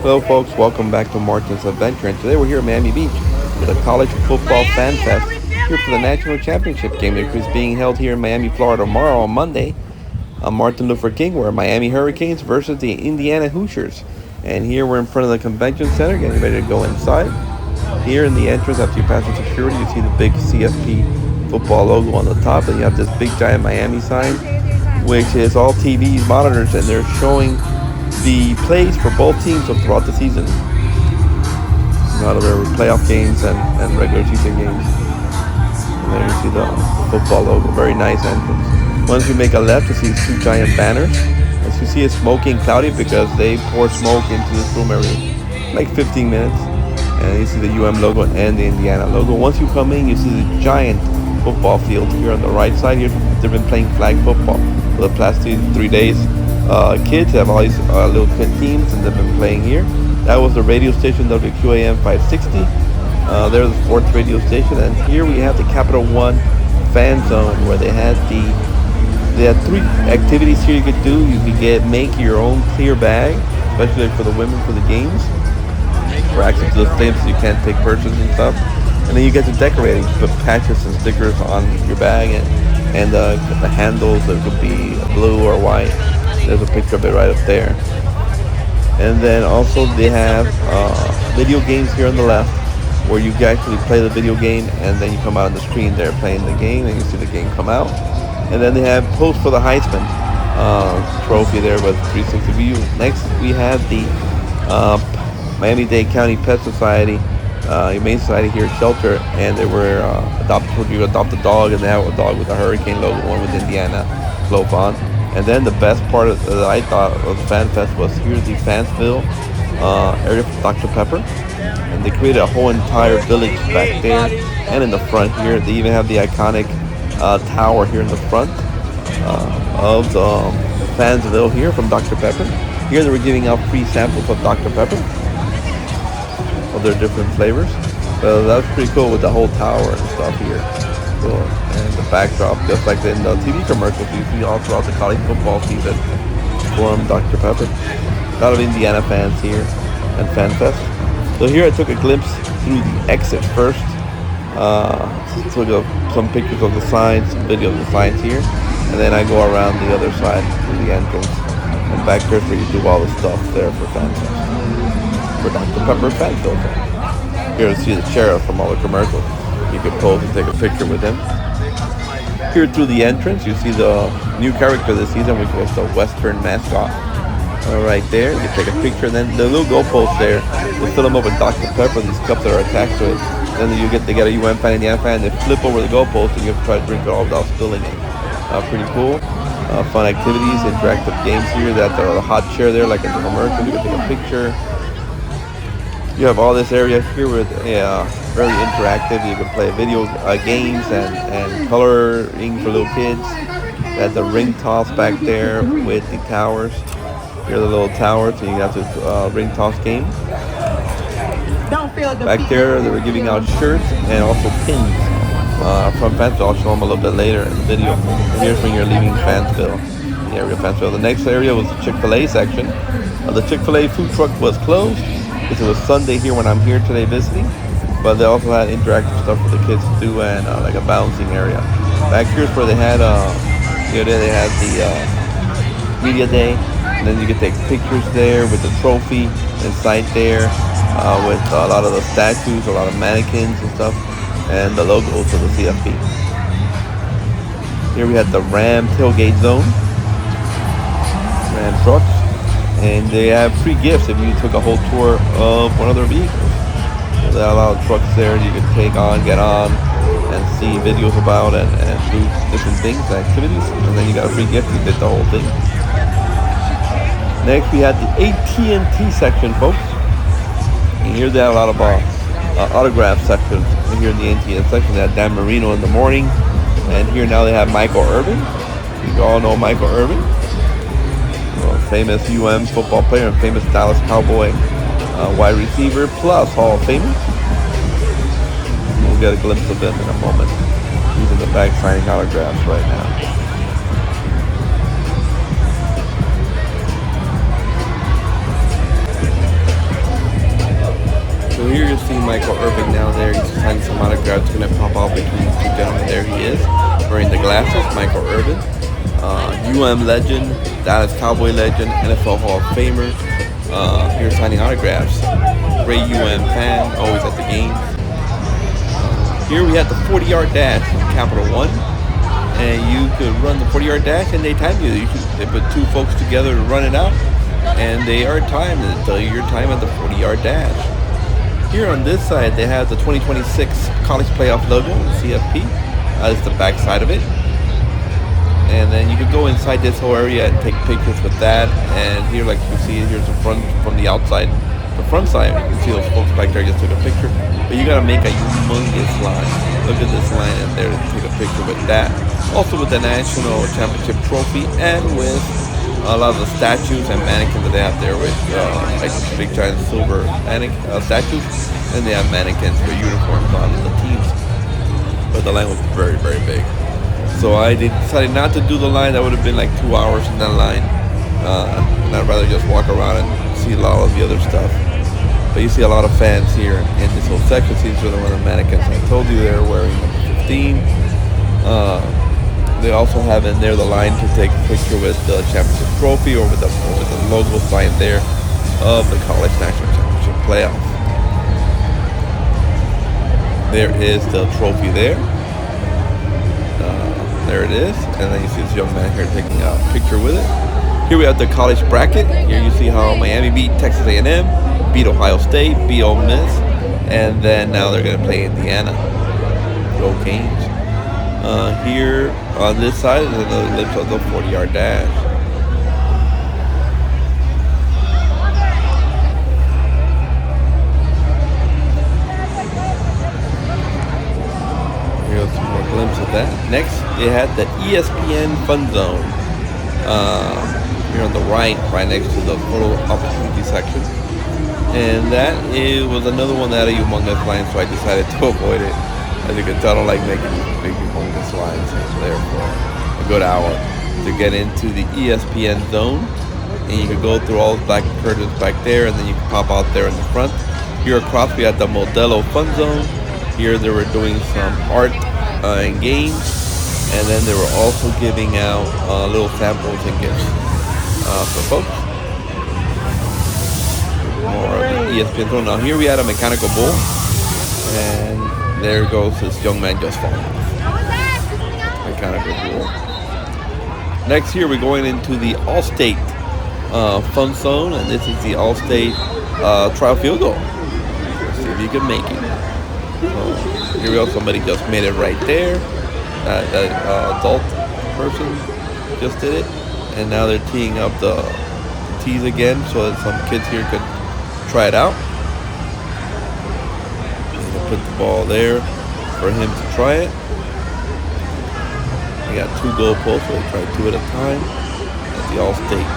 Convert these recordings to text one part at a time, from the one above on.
Hello, folks. Welcome back to Martin's Adventure. And today we're here at Miami Beach with a college football fan fest here for the national championship game that is being held here in Miami, Florida tomorrow on Monday on Martin Luther King. We're Miami Hurricanes versus the Indiana Hoosiers. And here we're in front of the convention center getting ready to go inside. Here in the entrance, after you pass the security, you see the big CFP football logo on the top. And you have this big giant Miami sign, which is all TV monitors, and they're showing the plays for both teams throughout the season. A lot of their playoff games and regular season games. And there you see the football logo. Very nice entrance. Once you make a left, you see two giant banners. As you see, it's smoky and cloudy because they pour smoke into this room every like 15 minutes. And you see the UM logo and the Indiana logo. Once you come in, you see the giant football field here on the right side. Here, they've been playing flag football for the past 3 days. Kids have all these little teams, and they've been playing here. That was the radio station WQAM 560. There's the fourth radio station, and here we have the Capital One fan zone where they had three activities here you could do. You could make your own clear bag, especially for the women for the games. For access to the stadium, so you can't take purses and stuff. And then you get to decorate. You put patches and stickers on your bag, and the handles, it could be blue or white. There's a picture of it right up there. And then also they have video games here on the left, where you can actually play the video game, and then you come out on the screen there playing the game, and you see the game come out. And then they have posts for the Heisman trophy there with 360 view. Next we have the Miami-Dade County Pet Society, Humane Society here at Shelter, and they were you adopt a dog, and they have a dog with a hurricane logo, one with Indiana clove on. And then the best part that I thought of the Fan Fest was here's the Fansville area for Dr. Pepper. And they created a whole entire village back there and in the front here. They even have the iconic tower here in the front of the Fansville here from Dr. Pepper. Here they were giving out free samples of Dr. Pepper of their different flavors. So that's pretty cool with the whole tower and stuff here. Cool. And the backdrop, just like in the TV commercials you see all throughout the college football season from Dr. Pepper. A lot of Indiana fans here and FanFest. So here I took a glimpse through the exit first. Took some pictures of the signs, some video of the signs here. And then I go around the other side through the entrance. And back there's where you do all the stuff there for FanFest. For Dr. Pepper Fansville fans. Here to see the sheriff from all the commercials. You can pose and take a picture with him. Here through the entrance, you see the new character this season, which was the Western mascot. Right there, you can take a picture, and then the little goalpost there, you fill them up with Dr. Pepper, these cups that are attached to it. Then they get a UM fan, Indiana fan, they flip over the goalpost, and you have to try to drink it all without spilling it. Pretty cool. Fun activities, interactive games here. That the hot chair there, like in the commercial, you can take a picture. You have all this area here with very interactive. You can play video games and coloring for little kids. At the ring toss back there with the towers. Here are the little towers, so you have this ring toss game. Back there, they were giving out shirts and also pins from Fansville. I'll show them a little bit later in the video. And here's when you're leaving Fansville, the area of Fansville. The next area was the Chick-fil-A section. The Chick-fil-A food truck was closed. It was Sunday here when I'm here today visiting, but they also had interactive stuff for the kids to do and like a bouncing area. Back here's where they had they had the media day, and then you could take pictures there with the trophy inside there with a lot of the statues, a lot of mannequins and stuff, and the logos of the CFP. Here we had the Ram tailgate zone, Ram trucks. And they have free gifts if you took a whole tour of one of their vehicles. So there are a lot of trucks there you can get on, and see videos about and do different things, activities. And then you got a free gift if you did the whole thing. Next we had the AT&T section, folks. And here they have a lot of autograph sections. And here in the AT&T section they had Dan Marino in the morning. And here now they have Michael Irvin. You all know Michael Irvin. Famous UM football player and famous Dallas Cowboy wide receiver plus Hall of Famer. We'll get a glimpse of him in a moment. He's in the back signing autographs right now. see Michael Irving now there. He's signing some autographs. Going to pop out between these two gentlemen. There he is, wearing the glasses. Michael Irving, legend, Dallas Cowboy legend, NFL Hall of Famer. Here signing autographs. Great fan, always at the games. Here we had the 40-yard dash from Capital One, and you could run the 40-yard dash, and they time you. They put two folks together to run it out, and they are timed and tell you your time at the 40-yard dash. Here on this side, they have the 2026 College Playoff logo, CFP. That's the back side of it. And then you could go inside this whole area and take pictures with that. And here, like you see, here's the front from the outside. The front side, you can see those folks back there just took a picture. But you gotta make a humongous line. Look at this line in there to take a picture with that. Also with the National Championship trophy and with a lot of the statues and mannequins that they have there with like big giant silver statues. And they have mannequins with uniforms on the teams. But the line was very, very big. So I decided not to do the line. That would have been like 2 hours in that line. And I'd rather just walk around and see a lot of the other stuff. But you see a lot of fans here in this whole section. See, these are the one of the mannequins I told you they're wearing number 15. They also have in there the line to take a picture with the championship trophy or with the logo sign there of the College National Championship playoff. There is the trophy there. There it is, and then you see this young man here taking a picture with it. Here we have the college bracket. Here you see how Miami beat Texas A&M, beat Ohio State, beat Ole Miss, and then now they're going to play Indiana. Go Canes. Here on this side is another glimpse of the 40-yard dash. Here's some more glimpse of that. Next, they had the ESPN Fun Zone. Here on the right next to the photo opportunity section. And that was another one that had a humongous line, so I decided to avoid it. As you can tell, I don't like making big humongous lines. So therefore, a good hour to get into the ESPN zone. And you can go through all the black curtains back there, and then you can pop out there in the front. Here across, we had the Modelo Fun Zone. Here they were doing some art and games. And then they were also giving out little samples and gifts for folks. More of the ESPN zone. Now here we had a mechanical bull, and there goes this young man just falling off. Mechanical bull. Next here we're going into the All-State Fun Zone, and this is the All-State trial field goal. Let's see if you can make it. So here we go. Somebody just made it right there. That adult person just did it, and now they're teeing up the tees again so that some kids here could try it out. And we'll put the ball there for him to try it. We got 2 goal posts, so we'll try 2 at a time at the All-State.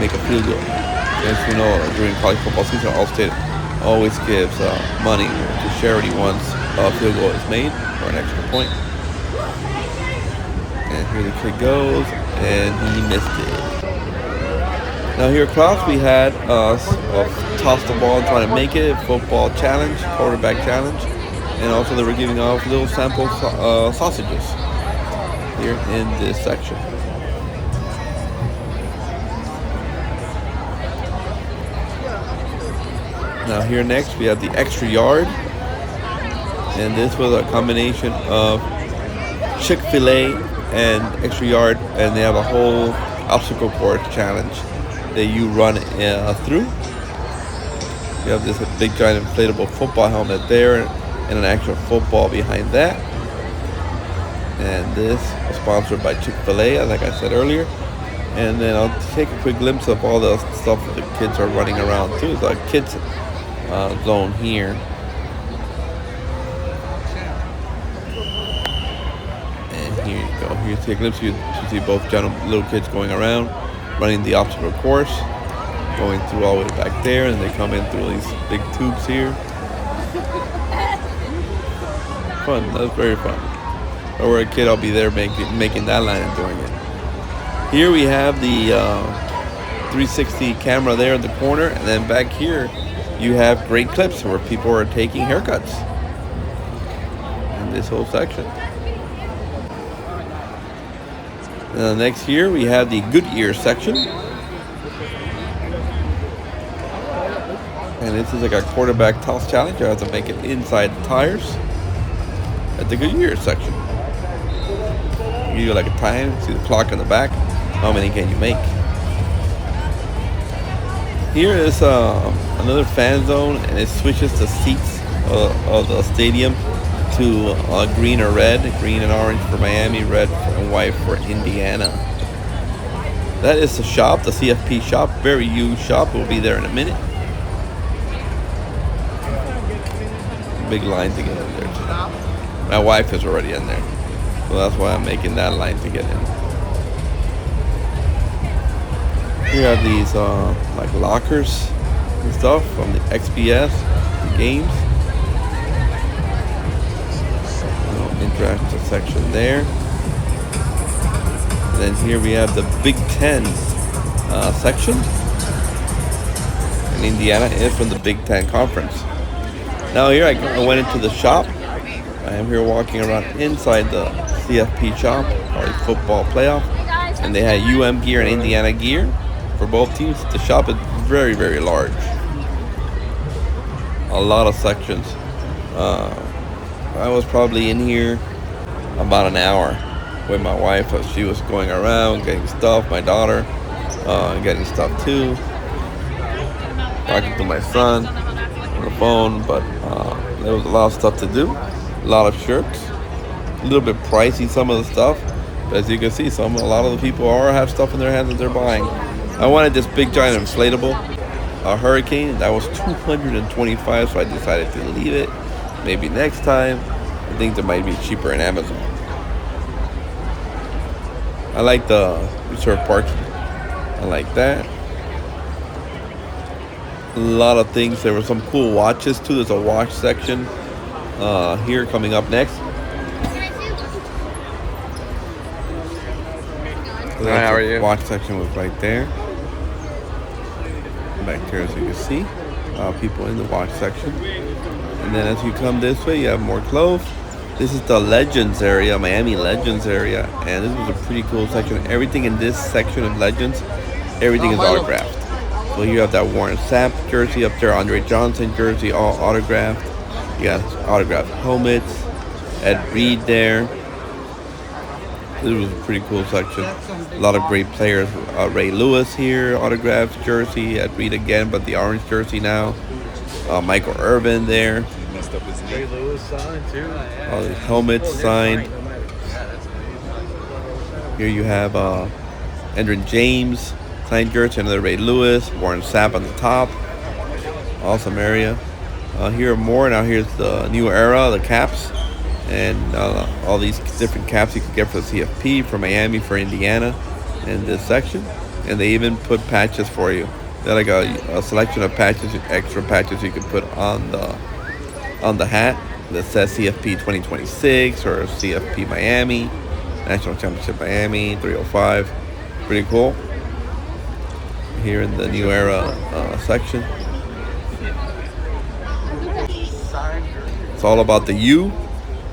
Make a field goal. As you know, during college football season, All-State always gives money to charity once a field goal is made or an extra point. And here the kid goes, and he missed it. Now here across we had toss the ball and try to make it, football challenge, quarterback challenge, and also they were giving off little sample sausages here in this section. Now here next we have the extra yard, and this was a combination of Chick-fil-A and extra yard, and they have a whole obstacle course challenge that you run through. You have this big giant inflatable football helmet there and an actual football behind that. And this was sponsored by Chick-fil-A, like I said earlier. And then I'll take a quick glimpse of all the stuff that the kids are running around too. It's a kids zone here. Here you go. Here's a glimpse. You see both little kids going around, running the obstacle course, going through all the way back there, and they come in through these big tubes here. Fun. That's very fun. If I were a kid, I'll be there making that line and doing it. Here we have the 360 camera there in the corner, and then back here you have great clips where people are taking haircuts in this whole section. Next here we have the Goodyear section. And this is like a quarterback toss challenge. You have to make it inside the tires at the Goodyear section. You do like a time, see the clock in the back. How many can you make? Here is another fan zone, and it switches the seats of the stadium to green or red. Green and orange for Miami, red and white for Indiana. That is the shop, the CFP shop. Very huge shop. We'll be there in a minute. Big line to get in there too. My wife is already in there, so that's why I'm making that line to get in. Here are these like lockers and stuff from the XBS the games. Interactive section there. And then here we have the Big Ten section. And Indiana is from the Big Ten Conference. Now here I went into the shop. I am here walking around inside the CFP shop, college football playoff, and they had UM gear and Indiana gear for both teams. The shop is very, very large. A lot of sections. I was probably in here about an hour with my wife as she was going around getting stuff. My daughter getting stuff too. Talking to my son on the phone, but there was a lot of stuff to do. A lot of shirts. A little bit pricey, some of the stuff. But as you can see, a lot of the people have stuff in their hands that they're buying. I wanted this big giant inflatable Hurricane. That was $225, so I decided to leave it. Maybe next time. I think that might be cheaper in Amazon. I like the reserve parking. I like that. A lot of things. There were some cool watches too. There's a watch section here coming up next. So hi, how are you? Watch section was right there. Back here, as you can see, people in the watch section. And then as you come this way, you have more clothes. This is the Legends area, Miami Legends area, and this was a pretty cool section. Everything in this section of Legends, everything is autographed. So you have that Warren Sapp jersey up there, Andre Johnson jersey, all autographed. You got autographed helmets, Ed Reed there. This was a pretty cool section. A lot of great players. Ray Lewis here, autographed jersey. Ed Reed again, but the orange jersey now. Michael Irvin there. Ray Lewis signed too. All these helmets signed. Here you have Edrin James signed jersey, another Ray Lewis, Warren Sapp on the top. Awesome area. Here are more. Now here's the new era, the caps, and all these different caps you can get for the CFP, for Miami, for Indiana, in this section. And they even put patches for you. They're like a selection of patches, extra patches you can put on the hat that says CFP 2026 or CFP Miami, National Championship Miami 305. Pretty cool. Here in the new era section. It's all about the U,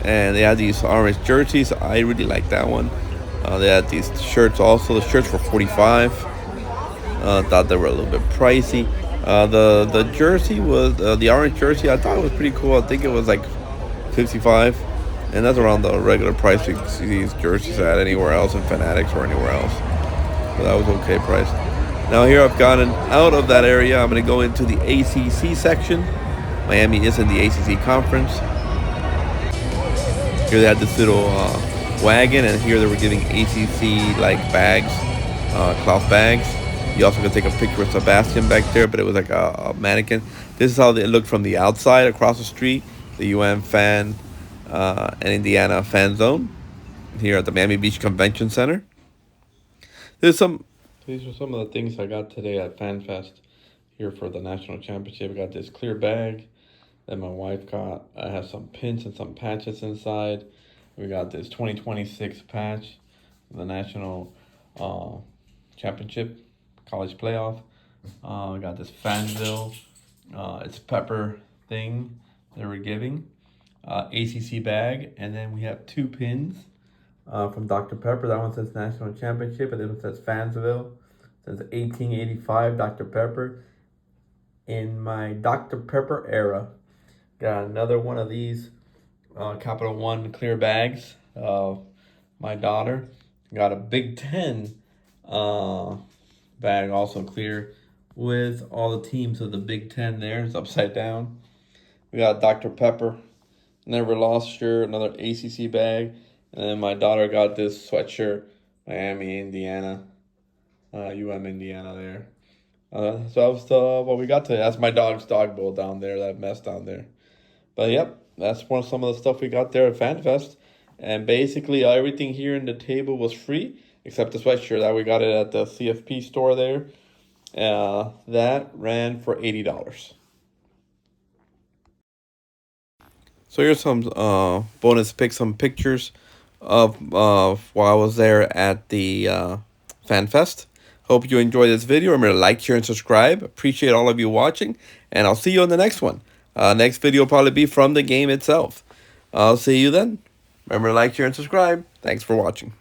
and they had these orange jerseys. I really like that one. They had these shirts also. The shirts were $45. Thought they were a little bit pricey. The jersey was the orange jersey. I thought it was pretty cool. I think it was like $55, and that's around the regular price you see these jerseys at anywhere else in Fanatics or anywhere else. So that was okay price. Now here I've gotten out of that area. I'm going to go into the ACC section. Miami is in the ACC conference. Here they had this little wagon, and here they were giving ACC like bags, cloth bags. You also can take a picture with Sebastian back there, but it was like a mannequin. This is how they look from the outside across the street. The UM fan and Indiana fan zone here at the Miami Beach Convention Center. These are some of the things I got today at FanFest here for the national championship. I got this clear bag that my wife got. I have some pins and some patches inside. We got this 2026 patch, the national championship college playoff. We got this Fansville It's pepper thing they were giving. ACC bag, and then we have 2 pins from Dr. Pepper. That one says National Championship, and this one says Fansville. It says 1885 Dr. Pepper. In my Dr. Pepper era, got another one of these Capital One clear bags. My daughter got a Big Ten bag, also clear, with all the teams of the Big Ten there. It's upside down. We got Dr. Pepper, never lost shirt, another ACC bag. And then my daughter got this sweatshirt, Miami, Indiana, Indiana there. So that was what we got today. That's my dog's dog bowl down there, that mess down there. But yep, that's some of the stuff we got there at FanFest. And basically everything here in the table was free, except the sweatshirt that we got it at the CFP store there. That ran for $80. So here's some bonus pics, some pictures of while I was there at the FanFest. Hope you enjoyed this video. Remember to like, share, and subscribe. Appreciate all of you watching, and I'll see you on the next one. Next video will probably be from the game itself. I'll see you then. Remember to like, share, and subscribe. Thanks for watching.